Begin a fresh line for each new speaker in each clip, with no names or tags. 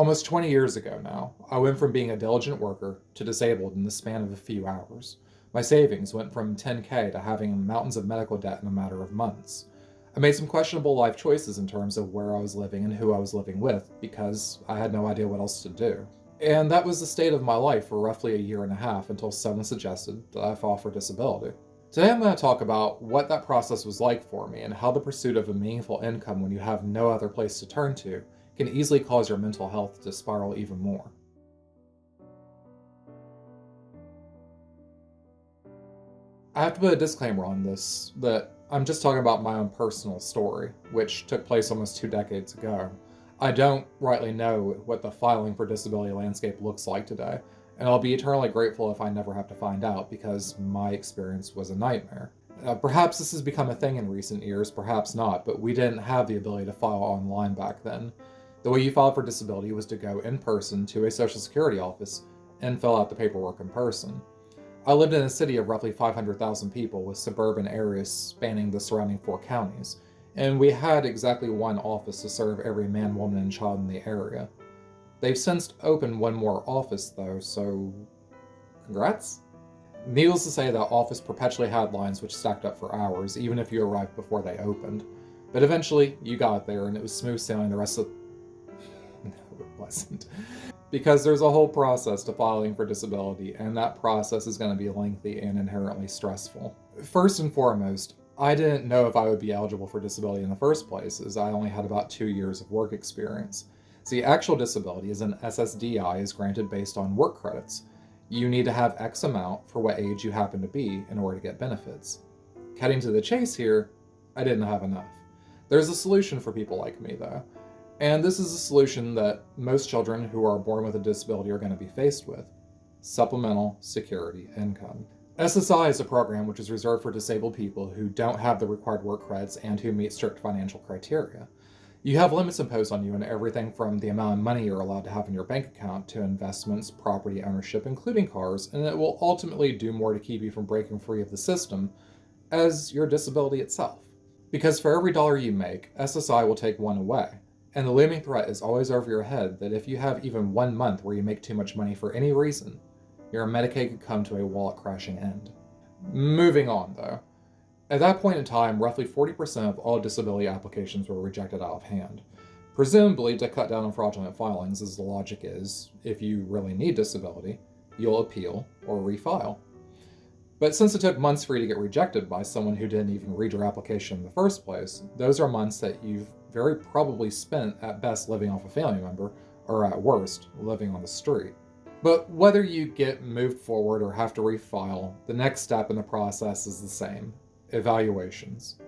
Almost 20 years ago now, I went from being a diligent worker to disabled in the span of a few hours. My savings went from 10K to having mountains of medical debt in a matter of months. I made some questionable life choices in terms of where I was living and who I was living with because I had no idea what else to do. And that was the state of my life for roughly a year and a half until someone suggested that I file for disability. Today I'm going to talk about what that process was like for me and how the pursuit of a meaningful income when you have no other place to turn to can easily cause your mental health to spiral even more. I have to put a disclaimer on this that I'm just talking about my own personal story, which took place almost 2 decades ago. I don't rightly know what the filing for disability landscape looks like today, and I'll be eternally grateful if I never have to find out because my experience was a nightmare. Perhaps this has become a thing in recent years, perhaps not, but we didn't have the ability to file online back then. The way you filed for disability was to go in person to a Social Security office and fill out the paperwork in person. I lived in a city of roughly 500,000 people with suburban areas spanning the surrounding 4 counties, and we had exactly one office to serve every man, woman, and child in the area. They've since opened one more office though, so congrats? Needless to say, that office perpetually had lines which stacked up for hours, even if you arrived before they opened. But eventually, you got there and it was smooth sailing the rest of No, it wasn't. Because there's a whole process to filing for disability, and that process is going to be lengthy and inherently stressful. First and foremost, I didn't know if I would be eligible for disability in the first place, as I only had about 2 years of work experience. See, actual disability is an SSDI is granted based on work credits. You need to have X amount for what age you happen to be in order to get benefits. Cutting to the chase here, I didn't have enough. There's a solution for people like me, though. And this is a solution that most children who are born with a disability are going to be faced with: supplemental security income. SSI is a program which is reserved for disabled people who don't have the required work credits and who meet strict financial criteria. You have limits imposed on you in everything from the amount of money you're allowed to have in your bank account to investments, property ownership, including cars, and it will ultimately do more to keep you from breaking free of the system as your disability itself. Because for every dollar you make, SSI will take one away. And the looming threat is always over your head that if you have even 1 month where you make too much money for any reason, your Medicaid could come to a wallet-crashing end. Moving on, though. At that point in time, roughly 40% of all disability applications were rejected out of hand. Presumably to cut down on fraudulent filings, as the logic is, if you really need disability, you'll appeal or refile. But since it took months for you to get rejected by someone who didn't even read your application in the first place, those are months that you've very probably spent at best living off a family member, or at worst, living on the street. But whether you get moved forward or have to refile, the next step in the process is the same: evaluations.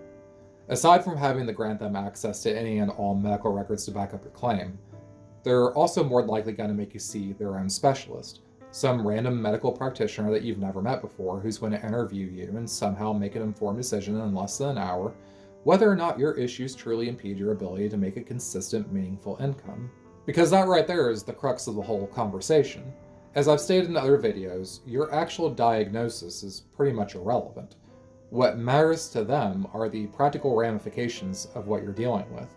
Aside from having to grant them access to any and all medical records to back up your claim, they're also more than likely going to make you see their own specialist, some random medical practitioner that you've never met before who's going to interview you and somehow make an informed decision in less than an hour whether or not your issues truly impede your ability to make a consistent, meaningful income. Because that right there is the crux of the whole conversation. As I've stated in other videos, your actual diagnosis is pretty much irrelevant. What matters to them are the practical ramifications of what you're dealing with.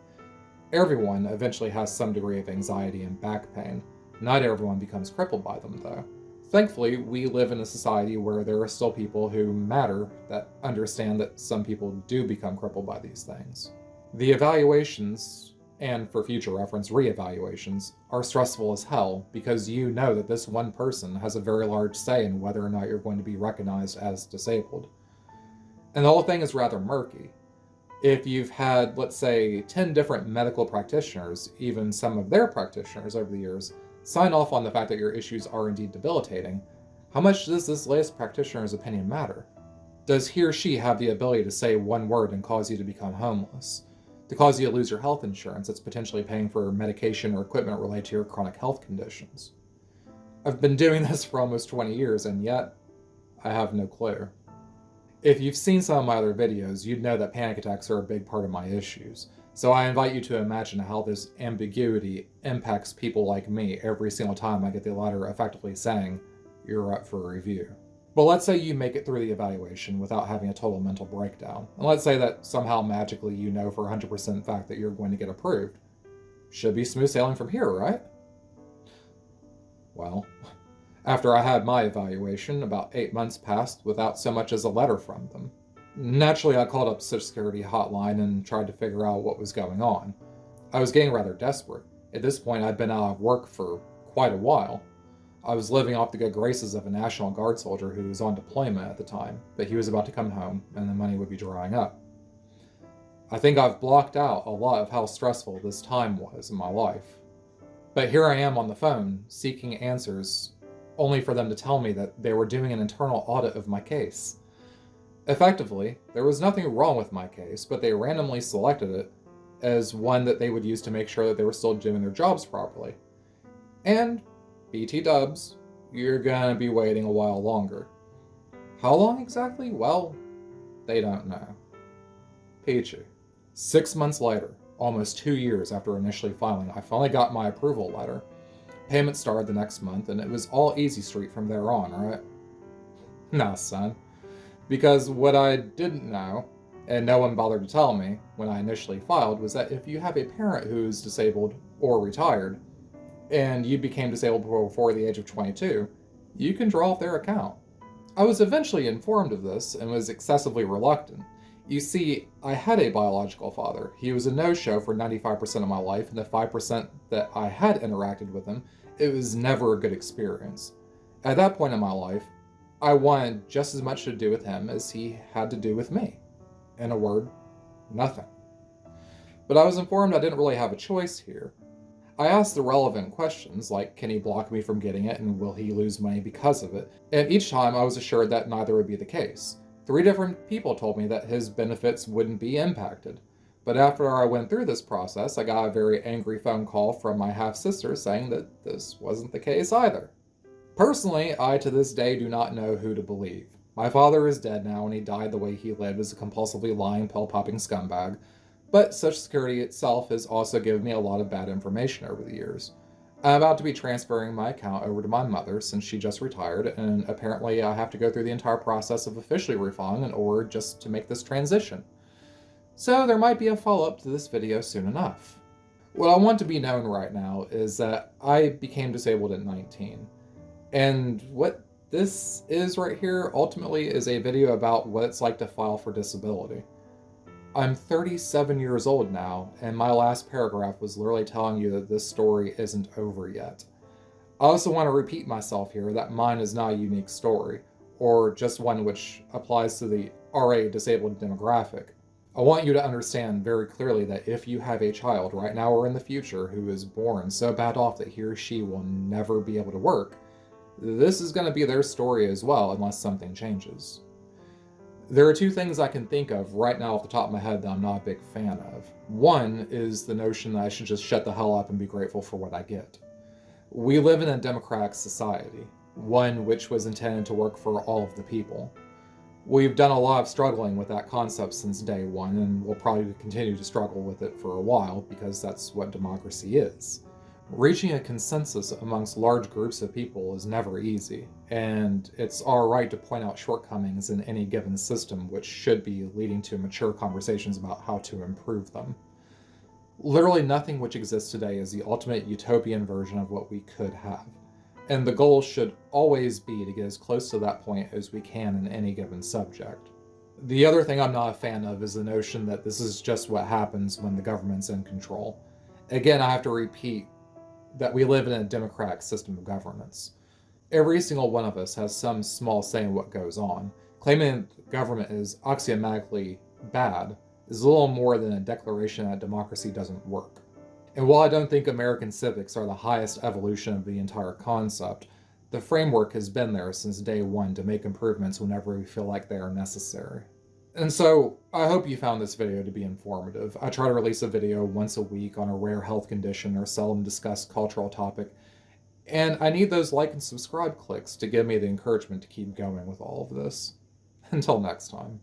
Everyone eventually has some degree of anxiety and back pain. Not everyone becomes crippled by them, though. Thankfully, we live in a society where there are still people who matter that understand that some people do become crippled by these things. The evaluations, and for future reference, re-evaluations, are stressful as hell because you know that this one person has a very large say in whether or not you're going to be recognized as disabled. And the whole thing is rather murky. If you've had, let's say, 10 different medical practitioners, even some of their practitioners over the years, sign off on the fact that your issues are indeed debilitating, how much does this latest practitioner's opinion matter? Does he or she have the ability to say one word and cause you to become homeless? To cause you to lose your health insurance that's potentially paying for medication or equipment related to your chronic health conditions? I've been doing this for almost 20 years, and yet I have no clue. If you've seen some of my other videos, you'd know that panic attacks are a big part of my issues. So I invite you to imagine how this ambiguity impacts people like me every single time I get the letter effectively saying, "You're up for a review." But let's say you make it through the evaluation without having a total mental breakdown. And let's say that somehow magically you know for 100% fact that you're going to get approved. Should be smooth sailing from here, right? Well, after I had my evaluation, about 8 months passed without so much as a letter from them. Naturally, I called up Social Security hotline and tried to figure out what was going on. I was getting rather desperate. At this point, I'd been out of work for quite a while. I was living off the good graces of a National Guard soldier who was on deployment at the time, but he was about to come home and the money would be drying up. I think I've blocked out a lot of how stressful this time was in my life. But here I am on the phone, seeking answers, only for them to tell me that they were doing an internal audit of my case. Effectively, there was nothing wrong with my case, but they randomly selected it as one that they would use to make sure that they were still doing their jobs properly. And, BT dubs, you're gonna be waiting a while longer. How long exactly? Well, they don't know. Peachy. 6 months later, almost 2 years after initially filing, I finally got my approval letter. Payment started the next month, and it was all easy street from there on, right? Nah, son. Because what I didn't know, and no one bothered to tell me when I initially filed, was that if you have a parent who's disabled or retired, and you became disabled before the age of 22, you can draw off their account. I was eventually informed of this and was excessively reluctant. You see, I had a biological father. He was a no-show for 95% of my life, and the 5% that I had interacted with him, it was never a good experience. At that point in my life, I wanted just as much to do with him as he had to do with me. In a word, nothing. But I was informed I didn't really have a choice here. I asked the relevant questions, like can he block me from getting it and will he lose money because of it? And each time I was assured that neither would be the case. 3 different people told me that his benefits wouldn't be impacted. But after I went through this process, I got a very angry phone call from my half-sister saying that this wasn't the case either. Personally, I to this day do not know who to believe. My father is dead now and he died the way he lived as a compulsively lying, pill-popping scumbag. But Social Security itself has also given me a lot of bad information over the years. I'm about to be transferring my account over to my mother since she just retired, and apparently I have to go through the entire process of officially refiling in order just to make this transition. So there might be a follow-up to this video soon enough. What I want to be known right now is that I became disabled at 19. And what this is right here ultimately is a video about what it's like to file for disability. I'm 37 years old now, and my last paragraph was literally telling you that this story isn't over yet. I also want to repeat myself here that mine is not a unique story, or just one which applies to the already disabled demographic. I want you to understand very clearly that if you have a child right now or in the future who is born so bad off that he or she will never be able to work, this is going to be their story as well unless something changes. There are 2 things I can think of right now off the top of my head that I'm not a big fan of. One is the notion that I should just shut the hell up and be grateful for what I get. We live in a democratic society, one which was intended to work for all of the people. We've done a lot of struggling with that concept since day one, and we'll probably continue to struggle with it for a while because that's what democracy is. Reaching a consensus amongst large groups of people is never easy, and it's our right to point out shortcomings in any given system which should be leading to mature conversations about how to improve them. Literally nothing which exists today is the ultimate utopian version of what we could have, and the goal should always be to get as close to that point as we can in any given subject. The other thing I'm not a fan of is the notion that this is just what happens when the government's in control. Again, I have to repeat that we live in a democratic system of governance. Every single one of us has some small say in what goes on. Claiming that government is axiomatically bad is a little more than a declaration that democracy doesn't work. And while I don't think American civics are the highest evolution of the entire concept, the framework has been there since day one to make improvements whenever we feel like they are necessary. And so, I hope you found this video to be informative. I try to release a video once a week on a rare health condition or seldom discussed cultural topic, and I need those like and subscribe clicks to give me the encouragement to keep going with all of this. Until next time.